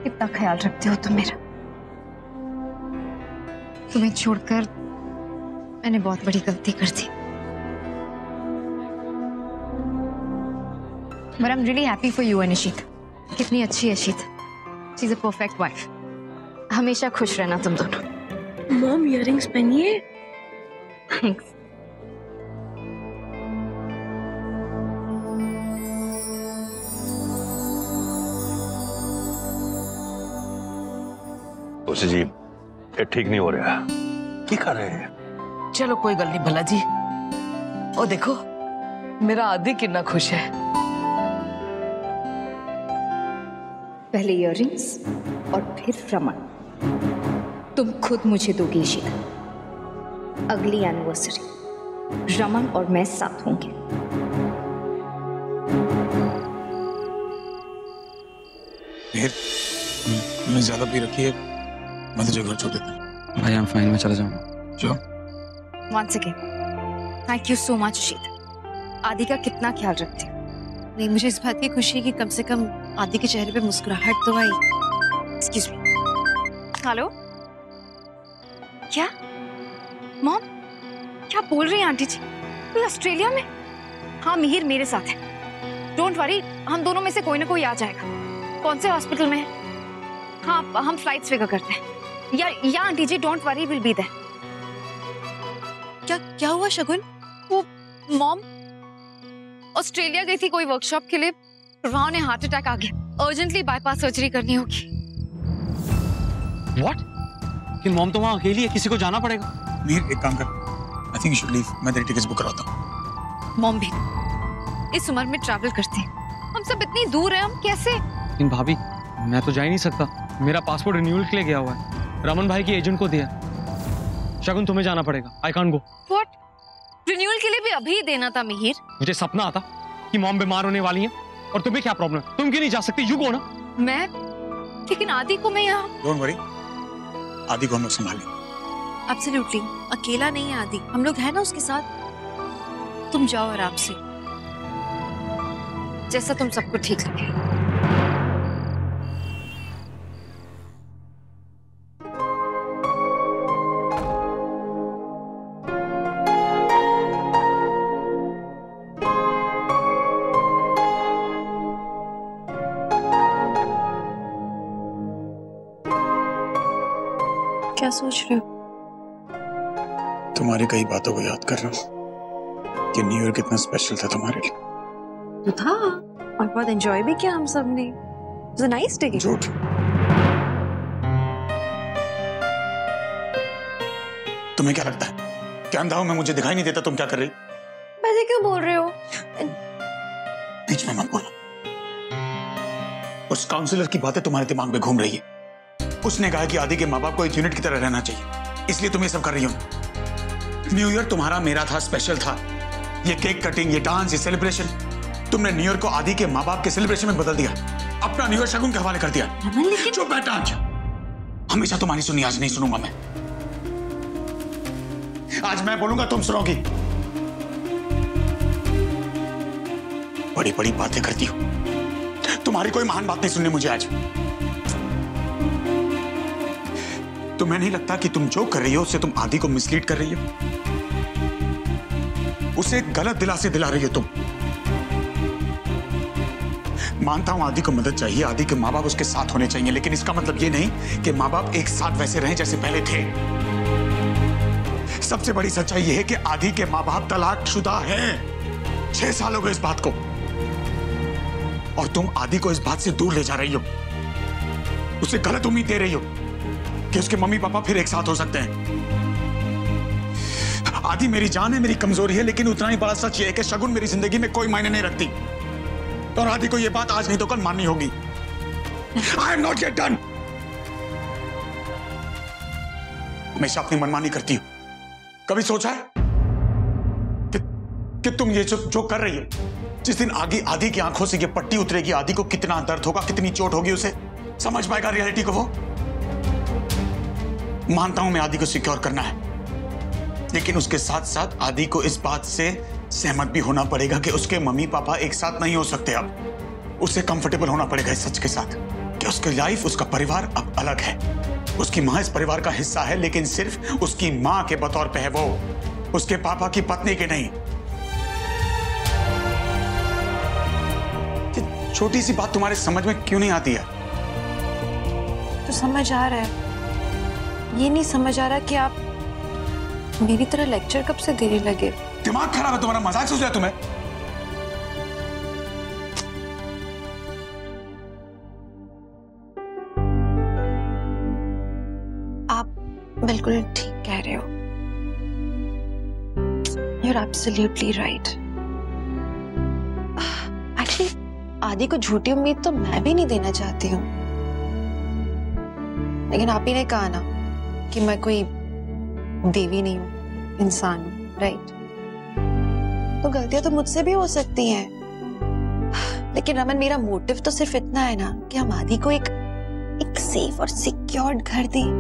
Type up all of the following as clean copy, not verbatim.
कितना ख्याल रखते हो तुम मेरा। तुम्हें छोड़कर मैंने बहुत बड़ी गलती कर दी। But I'm really happy for you and Ishita. कितनी अच्छी है Ishita. She's a perfect wife। हमेशा खुश रहना तुम दोनों। मॉम इयररिंग्स पहनिए। Thanks। उसे जी ये ठीक नहीं हो रहा। क्या कर रहे हैं? चलो कोई गल नहीं भला जी। ओ देखो मेरा आदि कितना खुश है। पहले इयररिंग्स और फिर रमन। तुम खुद मुझे दोगी इशिता। अगली एनिवर्सरी रमन और मैं साथ होंगे। मैं ज्यादा पी रखी है, मैं तुझे घर छोड़ देता हूँ। भाई I'm fine, मैं चला जाऊंगा। जो Once again, thank you so much Ishita. आदि का कितना ख्याल रखती हो। नहीं, मुझे इस बात की खुशी है कि कम से कम आदि के चेहरे पे मुस्कुराहट तो आई। Excuse me. हेलो, क्या मॉम क्या बोल रही हैं आंटी जी? कोई ऑस्ट्रेलिया में? हाँ मिहिर मेरे साथ है। डोंट वरी, हम दोनों में से कोई ना कोई आ जाएगा। कौन से हॉस्पिटल में है? हाँ हम फ्लाइट्स फिगर करते हैं। या aunty ji don't worry, will be there. क्या हुआ शगुन? वो मॉम ऑस्ट्रेलिया गई थी कोई वर्कशॉप के लिए, वहां उन्हें हार्ट अटैक आ गया। अर्जेंटली बाईपास सर्जरी करनी होगी। What? कि मॉम तो वहाँ अकेली है, किसी को जाना पड़ेगा। मीर एक काम कर, I think you should leave. मैं तेरी टिकट्स बुक कराता हूँ। मॉम भी इस उम्र में ट्रैवल करती है, हम सब इतनी दूर हैं, हम कैसे? लेकिन भाभी मैं तो जा ही नहीं सकता, मेरा पासपोर्ट रिन्यूअल के लिए गया हुआ है, रमन भाई की एजेंट को दिया। शगुन तुम्हें जाना पड़ेगा, I can't go. What? Renewal के लिए भी अभी देना था मिहिर। मुझे सपना आता कि मॉम बीमार होने वाली है और तुम्हें क्या प्रॉब्लम है? तुम क्यों नहीं जा सकती? यू गो ना। मैं? लेकिन आदि को मैं यहाँ। डोंट वरी, आदि को हम लोग संभालेंगे। एब्सोल्युटली, अकेला नहीं है आदि, हम लोग हैं ना उसके साथ। तुम जाओ आराम से, जैसा तुम सबको ठीक लगे। क्या सोच रहे हो? तुम्हारी कई बातों को याद कर रहा हूँ कि न्यू ईयर कितना स्पेशल था तुम्हारे लिए। तो था, और बहुत एंजॉय भी किया हम सब ने। It was a nice day। झूठ। तुम्हें क्या लगता है कि अंधा हूं मैं, मुझे दिखाई नहीं देता तुम क्या कर रही? वैसे क्यों बोल रहे हो? बीच में मत बोलो। उस काउंसलर की बातें तुम्हारे दिमाग में घूम रही है। उसने कहा कि आदि के माँ बाप को एक यूनिट की तरह रहना चाहिए, इसलिए तुम ये सब कर रही हो। न्यू ईयर तुम्हारा मेरा था, स्पेशल था। ये केक कटिंग, ये डांस, ये सेलिब्रेशन, तुमने न्यू ईयर को आदि के माँ बाप के सेलिब्रेशन में बदल दिया। अपना न्यू ईयर शगुन के हवाले कर दिया। लेकिन चुप बैठ आज। हमेशा तुम्हारी सुनी, आज नहीं सुनूंगा मैं। आज मैं बोलूंगा तुम सुनोगी। बड़ी बड़ी बातें करती हो, तुम्हारी कोई महान बात नहीं सुननी मुझे आज। तुम्हें नहीं लगता कि तुम जो कर रही हो उससे तुम आदि को मिसलीड कर रही हो? उसे गलत दिलासे दिला रही हो तुम। मानता हूं आदि को मदद चाहिए, आदि के माँ बाप उसके साथ होने चाहिए, लेकिन इसका मतलब ये नहीं कि माँ बाप एक साथ वैसे रहें जैसे पहले थे। सबसे बड़ी सच्चाई यह है कि आदि के माँ बाप तलाकशुदा हैं। 6 साल हो गए इस बात को, और तुम आदि को इस बात से दूर ले जा रही हो। उसे गलत उम्मीद दे रही हो कि उसके मम्मी पापा फिर एक साथ हो सकते हैं। आदि मेरी जान है, मेरी कमजोरी है, लेकिन उतना ही बड़ा सच यह है कि शगुन मेरी जिंदगी में कोई मायने नहीं रखती, और आदि को यह बात आज नहीं तो कल माननी होगी। I am not yet done. हमेशा अपनी मनमानी करती हो। कभी सोचा है कि तुम ये जो कर रही हो, जिस दिन आदि की आंखों से ये पट्टी उतरेगी, आदि को कितना दर्द होगा, कितनी चोट होगी, उसे समझ पाएगा रियलिटी को वो? मानता हूं मैं आदि को सिक्योर करना है, लेकिन उसके साथ साथ आदि को इस बात से सहमत भी होना पड़ेगा कि उसके मम्मी पापा एक साथ नहीं हो सकते। अब उसे कंफर्टेबल होना पड़ेगा इस सच के साथ। कि उसकी लाइफ, उसका परिवार अब अलग है। उसकी माँ इस परिवार का हिस्सा है, लेकिन सिर्फ उसकी माँ के बतौर पे है वो, उसके पापा की पत्नी के नहीं। छोटी सी बात तुम्हारे समझ में क्यों नहीं आती है? तो समझ आ रहा है, ये नहीं समझ आ रहा कि आप मेरी तरह लेक्चर कब से देने लगे। दिमाग खराब है तुम्हारा, मजाक सोच रहा है तुम्हें? आप बिल्कुल ठीक कह रहे हो। You're absolutely right. Actually, आदि को झूठी उम्मीद तो मैं भी नहीं देना चाहती हूँ, लेकिन आप ही ने कहा ना कि मैं कोई देवी नहीं हूँ, इंसान हूँ, राइट? तो गलतियां तो मुझसे भी हो सकती हैं, लेकिन रमन मेरा मोटिव तो सिर्फ इतना है ना कि हम आदि को एक सेफ और सिक्योर्ड घर दें,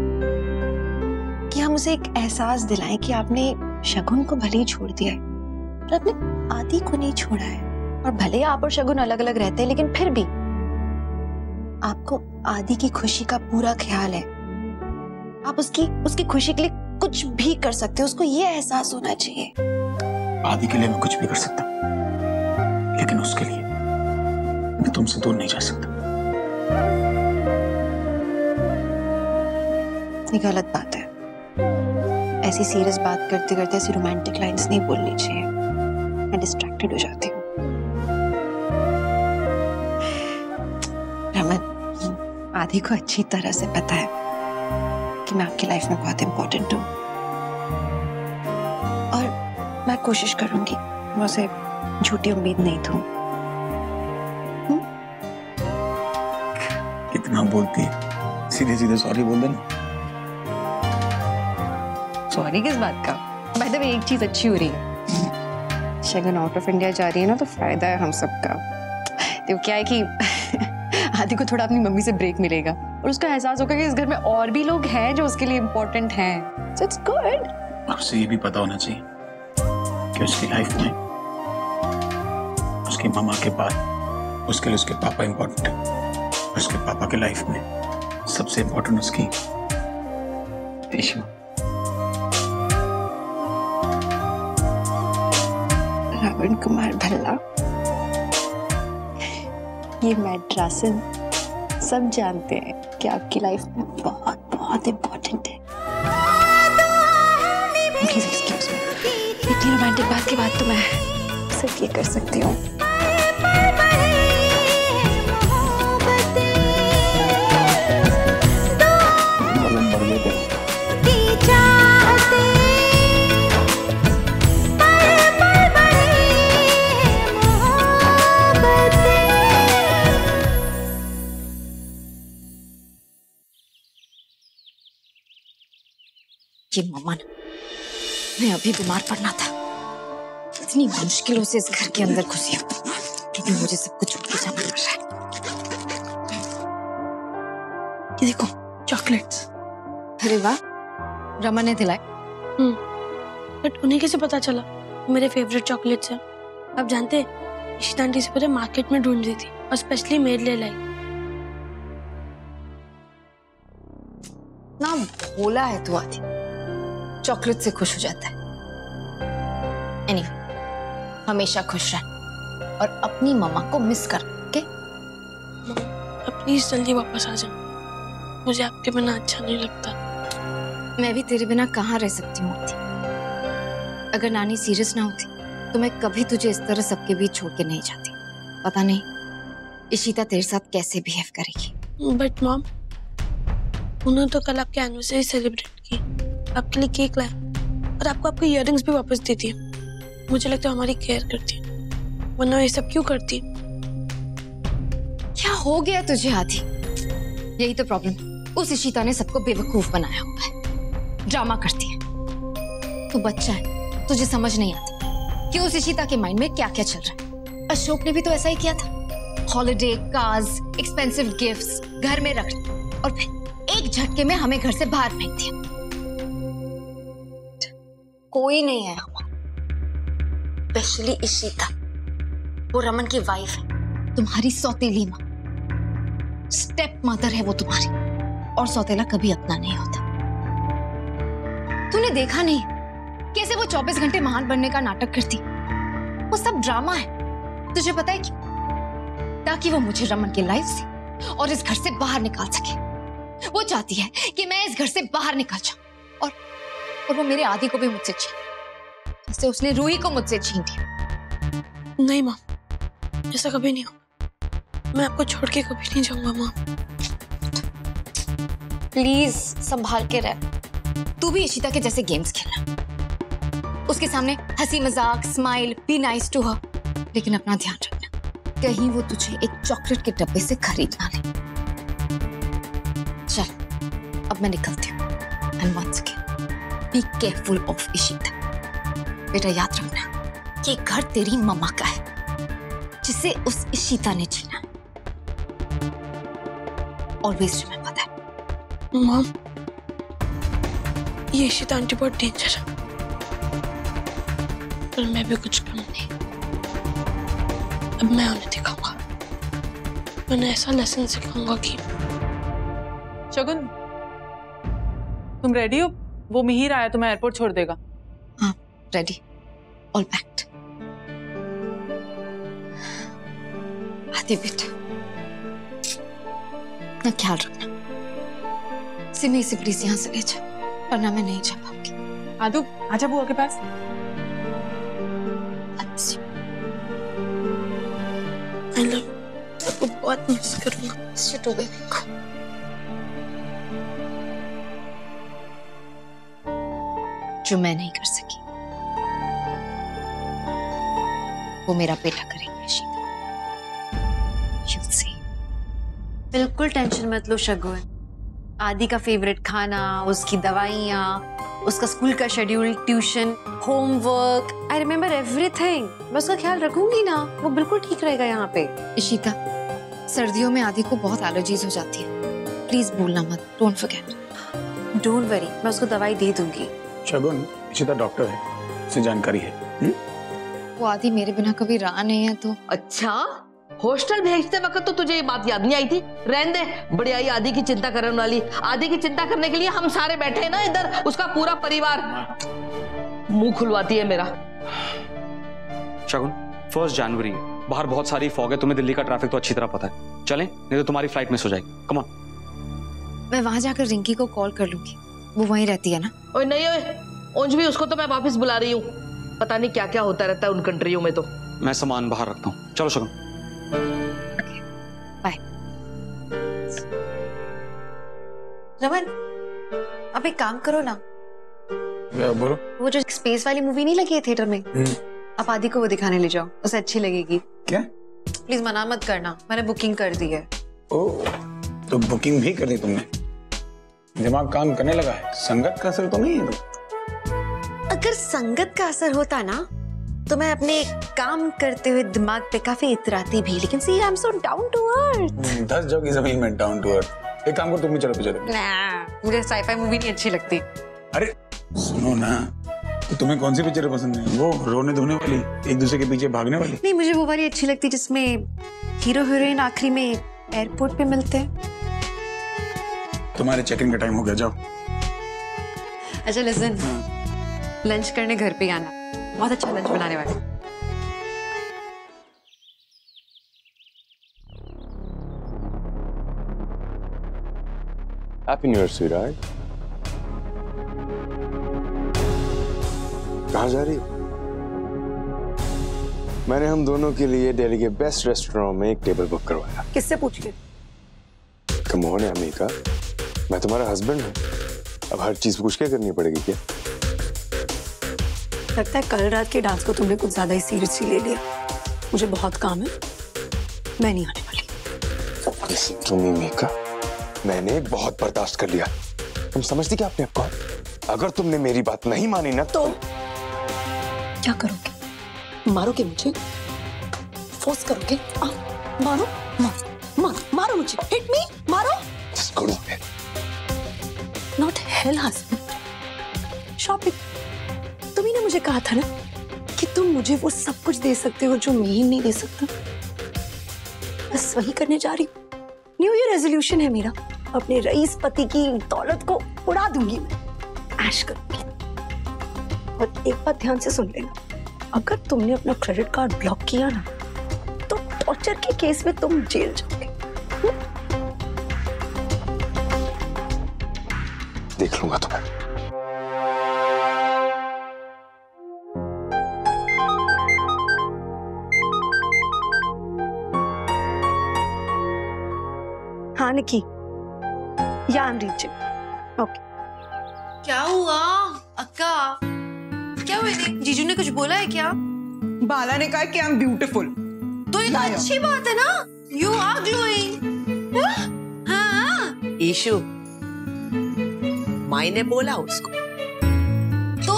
कि हम उसे एक एहसास दिलाएं कि आपने शगुन को भले ही छोड़ दिया है पर आपने आदि को नहीं छोड़ा है। और भले आप और शगुन अलग अलग रहते हैं, लेकिन फिर भी आपको आदि की खुशी का पूरा ख्याल है। आप उसकी खुशी के लिए कुछ भी कर सकते हो, उसको ये एहसास होना चाहिए। आदि के लिए मैं कुछ भी कर सकता हूँ, लेकिन उसके लिए मैं तुमसे दूर नहीं जा सकता। ये गलत बात है। ऐसी सीरियस बात करते करते ऐसी रोमांटिक लाइंस नहीं बोलनी चाहिए, मैं डिस्ट्रैक्टेड हो जाती हूँ। रमन, आदि को अच्छी तरह से पता है कि मैं आपकी लाइफ में बहुत इंपॉर्टेंट हूँ, और मैं कोशिश करूंगी मैं उसे झूठी उम्मीद नहीं दूं। कितना बोलती है, सीधे सीधे सॉरी बोल देना। सॉरी किस बात का? बाय द वे, एक चीज अच्छी हो रही है, शगुन आउट ऑफ इंडिया जा रही है ना, तो फायदा है हम सबका। तो क्या है कि आदि को थोड़ा अपनी मम्मी से ब्रेक मिलेगा और उसका एहसास होगा कि इस घर में और भी लोग हैं जो उसके लिए इम्पोर्टेंट हैं। So it's good. और उसे ये भी पता होना चाहिए कि उसकी लाइफ में उसकी मामा के बाद उसके लिए उसके पापा इम्पोर्टेंट है। उसके पापा के लाइफ में सबसे इम्पोर्टेंट उसकी रेशमा। रावण कुमार भल्ला, ये मैड्रासन सब जानते हैं कि आपकी लाइफ में बहुत बहुत इम्पोर्टेंट है। प्लीज एक्सक्यूज मी, इतनी रोमांटिक बात के बाद तो मैं सिर्फ ये कर सकती हूँ। ये मम्मा ने, मैं अभी बीमार पड़ना था, इतनी मुश्किलों से इस घर के अंदर घुसी हूँ, क्योंकि मुझे सब कुछ छोड़ के जाना पड़ रहा है। ये देखो चॉकलेट्स। अरे वाह, रमन ने दिलाए। बट उन्हें कैसे पता चला मेरे फेवरेट चॉकलेट्स हैं? आप जानते हैं, इशिता आंटी से पहले मार्केट में ढूंढ रही थी और स्पेशली मेरे लिए लाई। ना भोला है तू आदि, चॉकलेट से खुश हो जाता है। एनीवे, हमेशा खुश रह और अपनी मम्मा को मिस कर, ओके? अब प्लीज जल्दी वापस आ जाओ, मुझे आपके बिना अच्छा नहीं लगता। मैं भी तेरे बिना कहाँ रह सकती हूँ आदि। अगर नानी सीरियस ना होती तो मैं कभी तुझे इस तरह सबके बीच छोड़ के नहीं जाती। पता नहीं इशिता तेरे साथ कैसे बिहेव करेगी। बट मॉम, उन्होंने तो कल आपकी एनिवर्सरी सेलिब्रेट की, आपके लिए केक लाया और आपको आपके इयररिंग्स भी वापस दे दिए। मुझे लगता है हमारी केयर करती है, वरना ये सब क्यों करती? क्या हो गया तुझे आदि? यही तो प्रॉब्लम, उस इशिता ने सबको बेवकूफ बनाया हुआ है, ड्रामा करती है। तू बच्चा है, तुझे समझ नहीं आता कि उस इशिता के माइंड में क्या क्या चल रहा है। अशोक ने भी तो ऐसा ही किया था, हॉलिडे, कार्स, एक्सपेंसिव गिफ्ट्स घर में रख और फिर एक झटके में हमें घर से बाहर फेंक दिया। कोई नहीं है, स्पेशली इशिता, वो रमन की वाइफ है, तुम्हारी सौतेली माँ। स्टेप मदर है वो तुम्हारी, और सौतेला कभी अपना नहीं होता। तूने देखा नहीं कैसे वो 24 घंटे महान बनने का नाटक करती? वो सब ड्रामा है। तुझे पता है क्यों? ताकि वो मुझे रमन की लाइफ से और इस घर से बाहर निकाल सके। वो चाहती है कि मैं इस घर से बाहर निकल जाऊं, और वो मेरे आदि को भी मुझसे छीन, जैसे उसने रूही को मुझसे छीन लिया। नहीं माँ, ऐसा कभी नहीं होगा। मैं आपको छोड़ के कभी नहीं जाऊंगा माँ। प्लीज संभाल के रह। तू भी इशिता के जैसे गेम्स खेलना, उसके सामने हंसी मजाक, smile, be nice to her, लेकिन अपना ध्यान रखना कहीं वो तुझे एक चॉकलेट के डब्बे से खरीद ना ले। चल अब मैं निकलती हूँ। And once again be careful of Ishita. बेटा याद रखना ये घर तेरी मम्मा का है, जिसे उस इशिता ने छीना। Always remember that. मॉम, ये इशिता आंटी बहुत डेंजर है, पर मैं भी कुछ कम नहीं। अब मैं उन्हें दिखाऊंगा, मैंने ऐसा लेसन सिखाऊंगा कि। शगुन, तुम रेडी हो? वो मिहिर आया तुम्हें एयरपोर्ट छोड़ देगा। हाँ रेडी, ऑल पैक्ड। आते बेटा, ना ख्याल रखना। सिमी से प्लीज यहाँ से ले जा, वरना मैं नहीं जा पाऊंगी। आदू आजा बुआ के पास। अच्छा आई लव, आपको बहुत मिस करूंगा। शिट हो गई देखो। जो मैं नहीं कर सकी वो मेरा बेटा करेगा इशिता। You'll see। बिल्कुल टेंशन मत लो शगुन। आदि का फेवरेट खाना, उसकी दवाइयाँ, उसका स्कूल का schedule, tuition, homework, I remember everything. मैं उसका ख्याल रखूंगी ना, वो बिल्कुल ठीक रहेगा यहाँ पे। इशिता, सर्दियों में आदि को बहुत एलर्जीज हो जाती है, प्लीज भूलना मत। Don't forget. डोंट वरी, मैं उसको दवाई दे दूंगी। शगुन, इशिता डॉक्टर है, उसे जानकारी है। वो आदि मेरे बिना कभी रहा नहीं है तो। अच्छा, हॉस्टल भेजते वक्त तो तुझे ये बात याद नहीं आई थी? रहने दे, बड़ी आई आदि की चिंता करने वाली। आदि की चिंता करने के लिए हम सारे बैठे हैं ना इधर, उसका पूरा परिवार। मुंह खुलवाती है मेरा। शगुन, 1 जनवरी है, बाहर बहुत सारी फॉग है, तुम्हें दिल्ली का ट्रैफिक तो अच्छी तरह पता है। चलें, नहीं तो तुम्हारी फ्लाइट मिस हो जाएगी। Come on. मैं वहां जाकर रिंकी को कॉल कर लूंगी, वो वहीं रहती है ना। ओए नहीं ओए, उंज भी उसको तो मैं वापस बुला रही हूँ। पता नहीं क्या क्या होता रहता है उन कंट्रियों में। तो मैं सामान बाहर रखता हूँ। चलो शगुन। बाय। रमन, अब एक काम करो ना, बोलो। वो जो स्पेस वाली मूवी नहीं लगी है थिएटर में, आप आदि को वो दिखाने ले जाओ, उसे अच्छी लगेगी। क्या? प्लीज मना मत करना, मैंने बुकिंग कर दी है। ओह, तो बुकिंग भी कर दी तुमने? दिमाग काम करने लगा है। संगत का असर तो नहीं है? अगर संगत का असर होता ना तो मैं अपने काम करते हुए दिमाग पे काफी इतराती भी, लेकिन see I am so down to earth. 10 जगह जमीन में डाउन टू अर्थ। एक काम करो, तुम भी चलो पिक्चर। मुझे साईफाई मूवी नहीं अच्छी लगती। अरे सुनो ना, तो तुम्हें कौन सी पिक्चर पसंद है? वो रोने धोने वाली, एक दूसरे के पीछे भागने वाली? नहीं, मुझे वो वाली अच्छी लगती जिसमें हीरो हीरोइन आखिरी में एयरपोर्ट पे मिलते हैं। तुम्हारे चेक इन का टाइम हो गया, जाओ। अच्छा लिसन, लंच करने घर पे आना, बहुत अच्छा लंच बनाने वाले। Happy new year sweetheart. कहाँ जा रही हो? मैंने हम दोनों के लिए दिल्ली के बेस्ट रेस्टोरेंट में एक टेबल बुक करवाया। किससे पूछ के? कम ऑन अमेरिका, मैं तुम्हारा हस्बैंड हूँ, अब हर चीज पूछ के करनी पड़ेगी क्या? लगता है कल रात के डांस को तुमने कुछ ज्यादा ही सीरियसली ले लिया। मुझे बहुत काम है, मैं नहीं आने वाली। Listen to me, मीका, मैंने बहुत बर्दाश्त कर लिया। तुम समझती क्या अपने आप को? अगर तुमने मेरी बात नहीं मानी ना तो क्या करोगे? मारोगे मुझे? फोर्स करोगे? मारो, मारो मुझे, हिट मी, मारो। Not hello husband, shopping. तुम ही ने मुझे कहा था ना कि तुम मुझे वो सब कुछ दे सकते हो जो मैं ही नहीं दे सकता। बस वही करने जा रही हूँ। न्यू ईयर रेजोल्यूशन है मेरा, अपने रईस पति की दौलत को उड़ा दूंगी मैं, ऐश करूंगी। और एक बात ध्यान से सुन लेना, अगर तुमने अपना क्रेडिट कार्ड ब्लॉक किया ना तो टॉर्चर के केस में तुम जेल जाओगे। देख लूंगा तुम्हें। हाँ निकी, या आई एम रीचिंग। ओके। क्या हुआ अक्का? क्या हुआ? जीजू ने कुछ बोला है क्या? बाला ने कहा कि आई एम ब्यूटीफुल। तो ये तो अच्छी बात है ना, यू आर ग्लोइंग। हाँ ईशु, माई ने बोला उसको। तो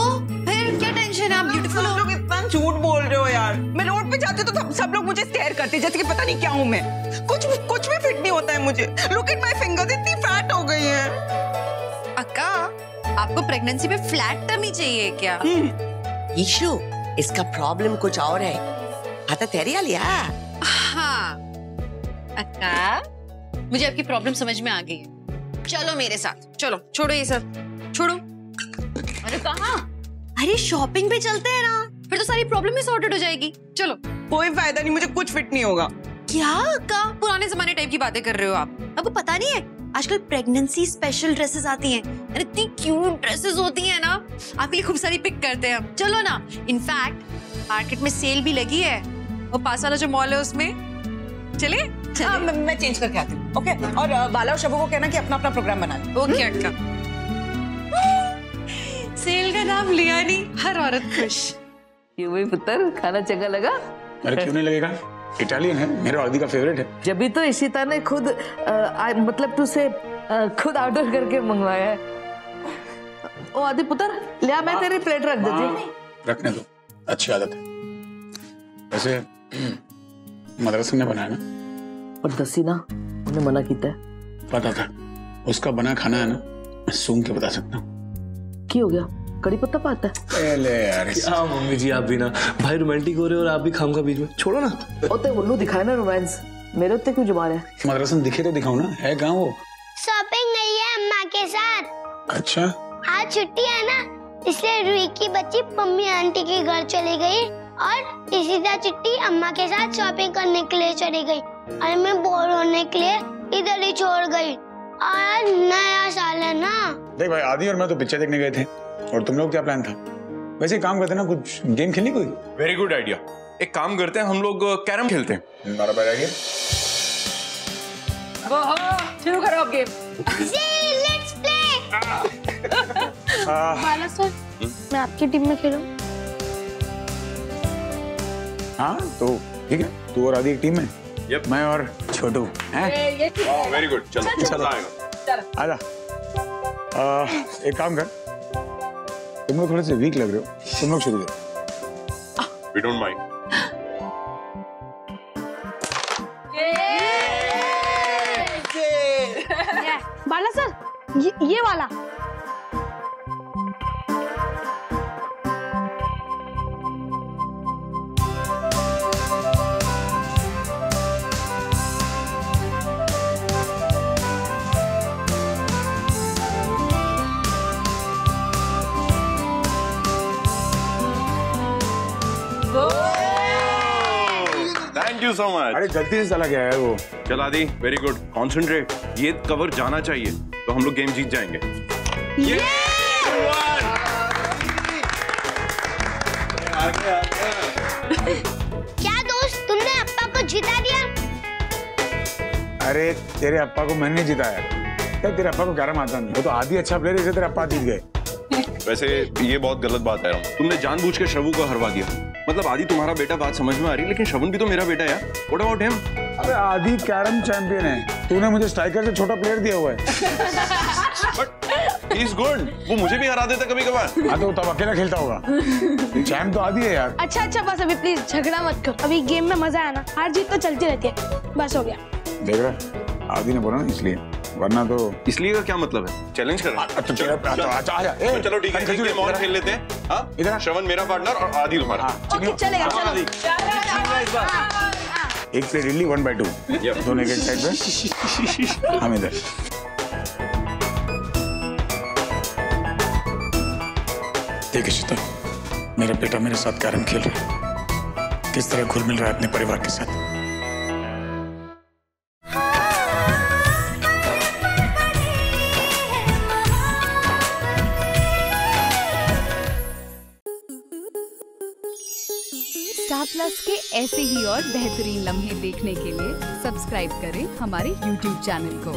फिर क्या टेंशन है? आप ब्यूटीफुल हो। लोग इतना झूठ बोल रहे हो यार। मैं रोड पे जाती तो सब लोग मुझे स्टेयर करते जैसे कि पता नहीं क्या हूँ मैं। कुछ भी फिट नहीं होता है मुझे। लुक एट माय फिंगर्स, इतनी फैट हो गई है। अक्का, आपको प्रेगनेंसी में फ्लैट टमी चाहिए क्या? ईशु, इसका प्रॉब्लम कुछ और है। आता तेरी लिया। हाँ अक्का, मुझे आपकी प्रॉब्लम समझ में आ गई है। चलो मेरे साथ, चलो। छोड़ो ये सब, छोड़ो। अरे कहाँ? अरे शॉपिंग पे चलते हैं ना, फिर तो सारी प्रॉब्लम ही सॉर्टेड हो जाएगी। चलो। कोई फायदा नहीं, मुझे कुछ फिट नहीं होगा। क्या अक्का, पुराने जमाने टाइप की बातें कर रहे हो आप? आपको पता नहीं है आजकल प्रेगनेंसी स्पेशल ड्रेसेस आती हैं, इतनी क्यूट ड्रेसेस होती हैं ना, आपके लिए खूब सारी पिक करते हैं हम। चलो ना, इनफैक्ट मार्केट में सेल भी लगी है, वो पास वाला जो मॉल है उसमें। चले? हाँ, मैं चेंज करके आती हूँ। ओके। और बाला और शबू को कहना कि अपना अपना प्रोग्राम बना ले। ओके अक्का। सेल का नाम लिया नहीं, हर औरत खुश। क्यों भाई पुत्र, खाना चंगा लगा? अरे क्यों नहीं लगेगा, इटालियन है, मेरा आदि का फेवरेट है। जब भी तो इशिता ने खुद मतलब तुझसे खुद ऑर्डर करके मंगवाया है। ओ आदि पुत्र, लिया मैं तेरी प्लेट रख देती। रखने दो, अच्छी आदत है। वैसे मदरसा ने बनाया ना? और दसी ना, उन्हें मना किया है। पता था, उसका बना खाना है ना, मैं सूंघ के बता सकता हूँ। की हो गया? कड़ी पत्ता पाता है? पहले यार हाँ मम्मी जी, आप भी ना भाई रोमांटिक हो रहे हो और आप भी खाऊंगा बीच में, छोड़ो ना। ओते उल्लू दिखाए ना रोमांस, मेरे उत्ते क्यों जुबान है? मदरसा दिखे तो दिखाऊं ना, है कहाँ वो? शॉपिंग गई है अम्मा के साथ। अच्छा। आज छुट्टी है ना, इसलिए रूही की बच्ची मम्मी आंटी के घर चली गई और इसी तरह चिट्टी अम्मा के साथ शॉपिंग करने के लिए चली गई और मैं बोर होने के लिए इधर ही छोड़ गई। और नया साल है ना। देख भाई, आदि और मैं तो पिक्चर देखने गए थे, और तुम लोग क्या प्लान था? वैसे काम करते ना, कुछ गेम खेलनी कोई? Very good idea. एक काम करते हैं, हम लोग कैरम खेलते हैं। बराबर आइडिया। शुरू करो अब game. Let's play. Bala sir, मैं आपकी टीम में खेलूं? हाँ तो ठीक है, तू और आदि एक टीम में। Yep. मैं और छोटू हैं? वेरी गुड, चलो चलो आजा। एक काम कर, तुम लोग थोड़े से वीक लग रहे हो, तुम लोग शुरू करो। We don't mind. Bala sir, ये वाला। Thank you so much. अरे गलती से चला गया है वो। चल आदि, वेरी गुड, कॉन्सेंट्रेट। ये कवर जाना चाहिए तो हम लोग गेम जीत जाएंगे। क्या दोस्त, तुमने अप्पा को जिता दिया? अरे तेरे अप्पा को मैंने जिताया। क्या तेरे अप्पा को कैरम आता नहीं? वो तो आदि अच्छा प्लेयर है, इसलिए तेरे अप्पा जीत गए। वैसे ये बहुत गलत बात है, तुमने जानबूझ के श्रवू को हरवा दिया। मतलब आदि तुम्हारा बेटा, बात समझ में आ रही है, लेकिन श्रवण भी तो मेरा बेटा है यार। What about him? अरे आदि कैरम चैंपियन है, तूने मुझे स्ट्राइकर से छोटा प्लेयर दिया हुआ है। बट ही इज गुड, वो मुझे भी हरा देता कभी कभार। हाँ तो तब अकेला खेलता होगा, चैंप तो आदि है यार। अच्छा बस अभी प्लीज झगड़ा मत करो, अभी गेम में मजा आया ना, हार जीत तो चलती रहती है, बस हो गया। देख रहा, आदि ने बोला ना इसलिए, वरना तो। इसलिए का क्या मतलब है? चैलेंज कर रहा है? चलो ठीक है, गेम और खेल लेते हैं। हाँ, इधर श्रवण मेरा पार्टनर और आदि तुम्हारा। ओके चलेगा, चलो। एक प्लेट इडली 1/2 दोनों एक साइड पे, हम इधर। देखिए शीतल, मेरा बेटा मेरे साथ कैरम खेल रहा है, किस तरह घुल मिल रहा है अपने परिवार के साथ। स्टार प्लस के ऐसे ही और बेहतरीन लम्हे देखने के लिए सब्सक्राइब करें हमारे YouTube चैनल को।